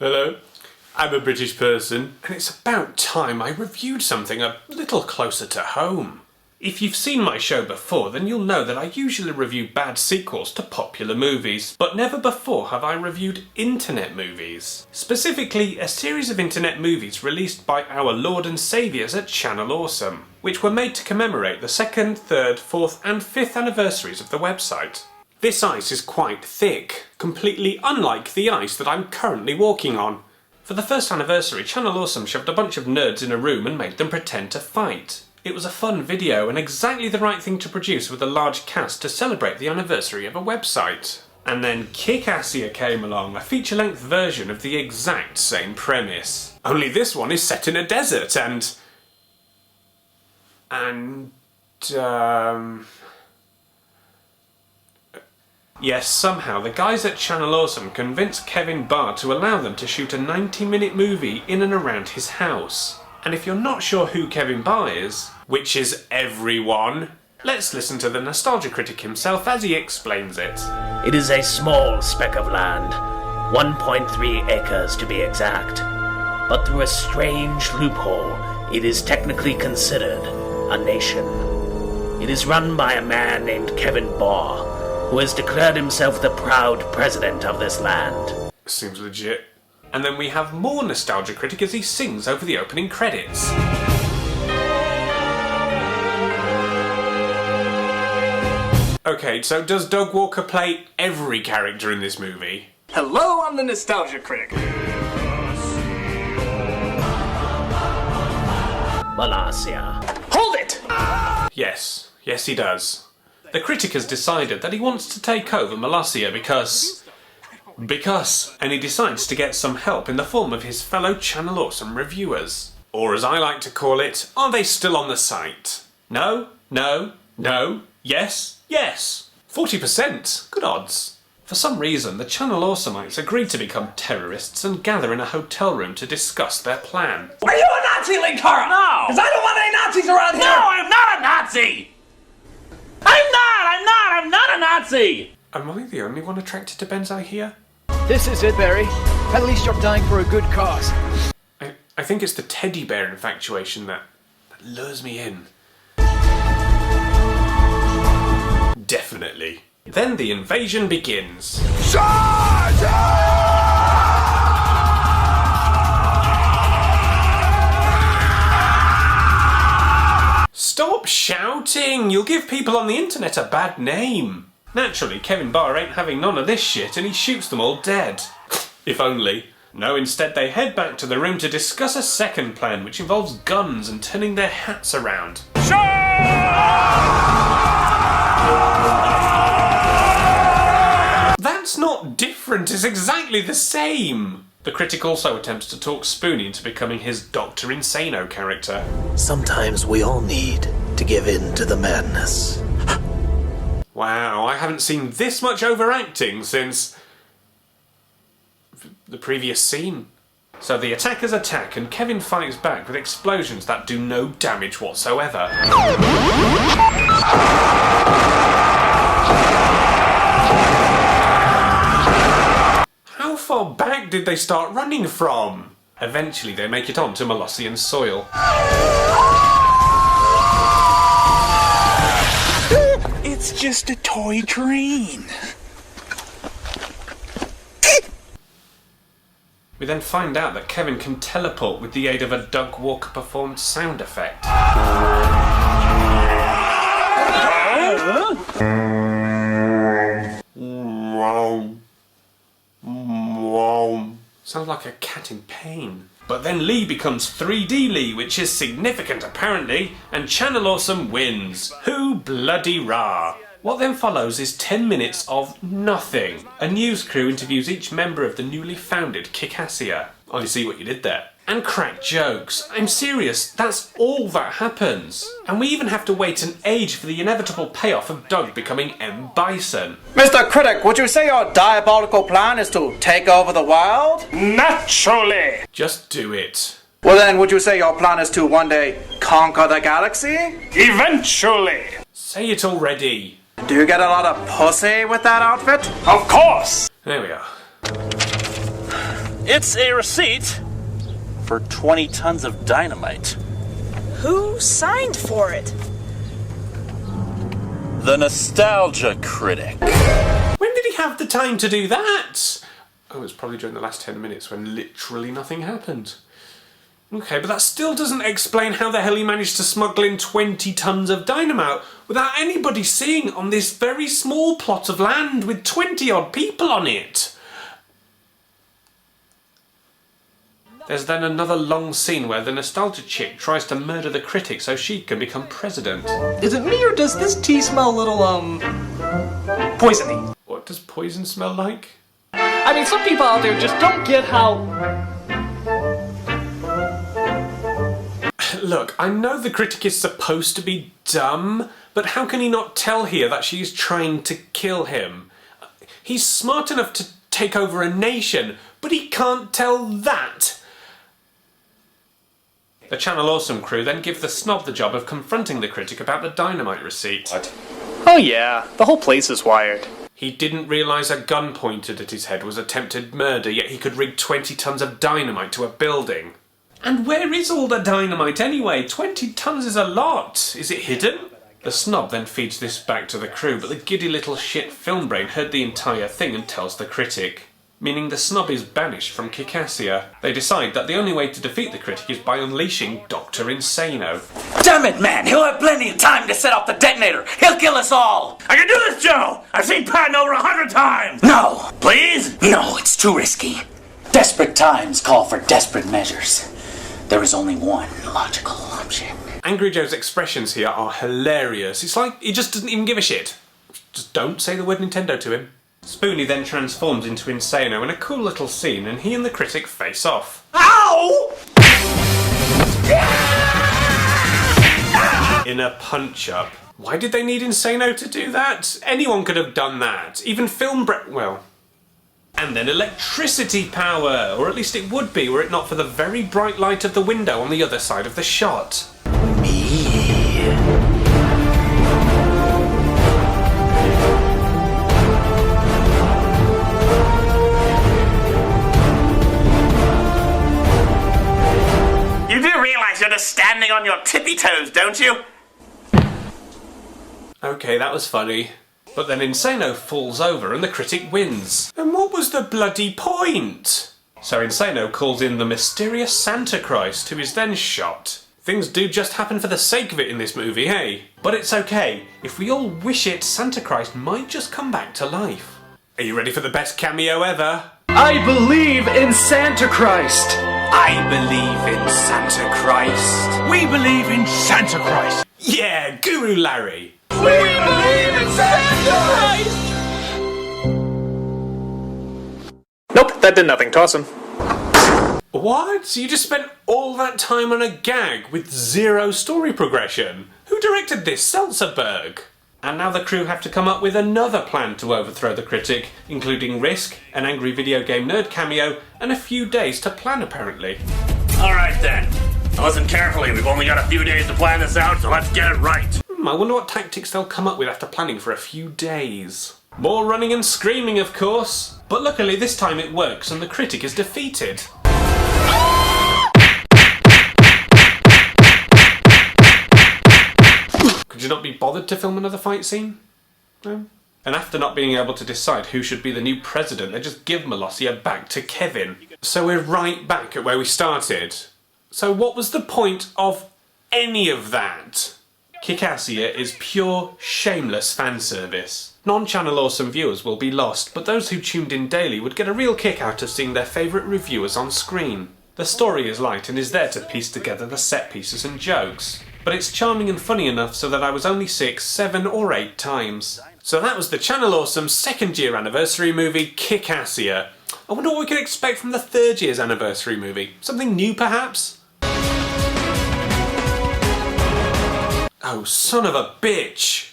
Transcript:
Hello, I'm a British person, and it's about time I reviewed something a little closer to home. If you've seen my show before, then you'll know that I usually review bad sequels to popular movies, but never before have I reviewed internet movies. Specifically, a series of internet movies released by our Lord and Saviours at Channel Awesome, which were made to commemorate the 2nd, 3rd, 4th and 5th anniversaries of the website. This ice is quite thick, completely unlike the ice that I'm currently walking on. For the 1st anniversary, Channel Awesome shoved a bunch of nerds in a room and made them pretend to fight. It was a fun video and exactly the right thing to produce with a large cast to celebrate the anniversary of a website. And then Kickassia came along, a feature-length version of the exact same premise. Only this one is set in a desert Yes, somehow the guys at Channel Awesome convinced Kevin Barr to allow them to shoot a 90-minute movie in and around his house. And if you're not sure who Kevin Barr is, which is everyone, let's listen to the nostalgia critic himself as he explains it. It is a small speck of land, 1.3 acres to be exact. But through a strange loophole, it is technically considered a nation. It is run by a man named Kevin Barr, who has declared himself the proud president of this land. Seems legit. And then we have more nostalgia critic as he sings over the opening credits. Okay, so does Doug Walker play every character in this movie? Hello, I'm the nostalgia critic. Kickassia. Hold it! Yes, he does. The critic has decided that he wants to take over Kickassia because, and he decides to get some help in the form of his fellow Channel Awesome reviewers. Or as I like to call it, are they still on the site? No, yes. 40%, good odds. For some reason, the Channel Awesomeites agreed to become terrorists and gather in a hotel room to discuss their plan. Are you a Nazi, Linkara? No! Because I don't want any Nazis around here! No, I'm not a Nazi! I'm not a Nazi! Am I the only one attracted to Benzai here? This is it, Barry. At least you're dying for a good cause. I think it's the teddy bear infatuation that lures me in. Definitely. Then the invasion begins. Stop shouting! You'll give people on the internet a bad name. Naturally, Kevin Barr ain't having none of this shit and he shoots them all dead. If only. No, instead they head back to the room to discuss a second plan which involves guns and turning their hats around. That's not different, it's exactly the same! The critic also attempts to talk Spoonie into becoming his Dr. Insano character. Sometimes we all need to give in to the madness. Wow, I haven't seen this much overacting since the previous scene. So the attackers attack and Kevin fights back with explosions that do no damage whatsoever. How far back did they start running from? Eventually they make it onto Molossian soil. It's just a toy train. We then find out that Kevin can teleport with the aid of a Doug Walker performed sound effect. Sounds like a cat in pain. But then Lee becomes 3D Lee, which is significant apparently, and Channel Awesome wins. Who bloody rah! What then follows is 10 minutes of nothing. A news crew interviews each member of the newly founded Kickassia. I see what you did there. And crack jokes. I'm serious, that's all that happens. And we even have to wait an age for the inevitable payoff of Doug becoming M. Bison. Mr. Critic, would you say your diabolical plan is to take over the world? Naturally! Just do it. Well then, would you say your plan is to one day conquer the galaxy? Eventually! Say it already. Do you get a lot of pussy with that outfit? Of course! There we are. It's a receipt for 20 tons of dynamite. Who signed for it? The Nostalgia Critic. When did he have the time to do that? Oh, it was probably during the last 10 minutes when literally nothing happened. Okay, but that still doesn't explain how the hell he managed to smuggle in 20 tons of dynamite without anybody seeing on this very small plot of land with 20 odd people on it. There's then another long scene where the nostalgia chick tries to murder the critic so she can become president. Is it me or does this tea smell a little, poisony? What does poison smell like? I mean, some people out there just don't get how... Look, I know the critic is supposed to be dumb, but how can he not tell here that she's trying to kill him? He's smart enough to take over a nation, but he can't tell that. The Channel Awesome crew then give the snob the job of confronting the critic about the dynamite receipt. What? Oh yeah, the whole place is wired. He didn't realise a gun pointed at his head was attempted murder, yet he could rig 20 tons of dynamite to a building. And where is all the dynamite anyway? 20 tons is a lot. Is it hidden? The snob then feeds this back to the crew, but the giddy little shit film brain heard the entire thing and tells the critic. Meaning the snob is banished from Kickassia. They decide that the only way to defeat the critic is by unleashing Dr. Insano. Damn it, man! He'll have plenty of time to set off the detonator! He'll kill us all! I can do this, Joe! I've seen Patton over 100 times! No! Please? No, it's too risky. Desperate times call for desperate measures. There is only one logical option. Angry Joe's expressions here are hilarious. It's like he just doesn't even give a shit. Just don't say the word Nintendo to him. Spoonie then transforms into Insano in a cool little scene, and he and the critic face off. Ow! In a punch-up. Why did they need Insano to do that? Anyone could have done that. Even well... And then electricity power, or at least it would be were it not for the very bright light of the window on the other side of the shot. You do realise you're just standing on your tippy toes, don't you? Okay, that was funny. But then Insano falls over and the critic wins. And what was the bloody point? So Insano calls in the mysterious Santa Christ, who is then shot. Things do just happen for the sake of it in this movie, hey? But it's okay. If we all wish it, Santa Christ might just come back to life. Are you ready for the best cameo ever? I believe in Santa Christ! I believe in Santa Christ. We believe in Santa Christ. Yeah, Guru Larry. We believe in Santa Christ! Nope, that did nothing. Toss him. What? So you just spent all that time on a gag with zero story progression? Who directed this? Seltzerberg? And now the crew have to come up with another plan to overthrow the critic, including Risk, an angry video game nerd cameo, and a few days to plan apparently. Alright then. Listen carefully, we've only got a few days to plan this out, so let's get it right. I wonder what tactics they'll come up with after planning for a few days. More running and screaming, of course. But luckily this time it works and the critic is defeated. Could you not be bothered to film another fight scene? No? And after not being able to decide who should be the new president, they just give Molossia back to Kevin. So we're right back at where we started. So what was the point of any of that? Kickassia is pure, shameless fan service. Non-Channel Awesome viewers will be lost, but those who tuned in daily would get a real kick out of seeing their favourite reviewers on screen. The story is light and is there to piece together the set pieces and jokes. But it's charming and funny enough so that I was only 6, 7 or 8 times. So that was the Channel Awesome 2nd year anniversary movie, Kickassia. I wonder what we can expect from the 3rd year's anniversary movie. Something new perhaps? Oh, son of a bitch!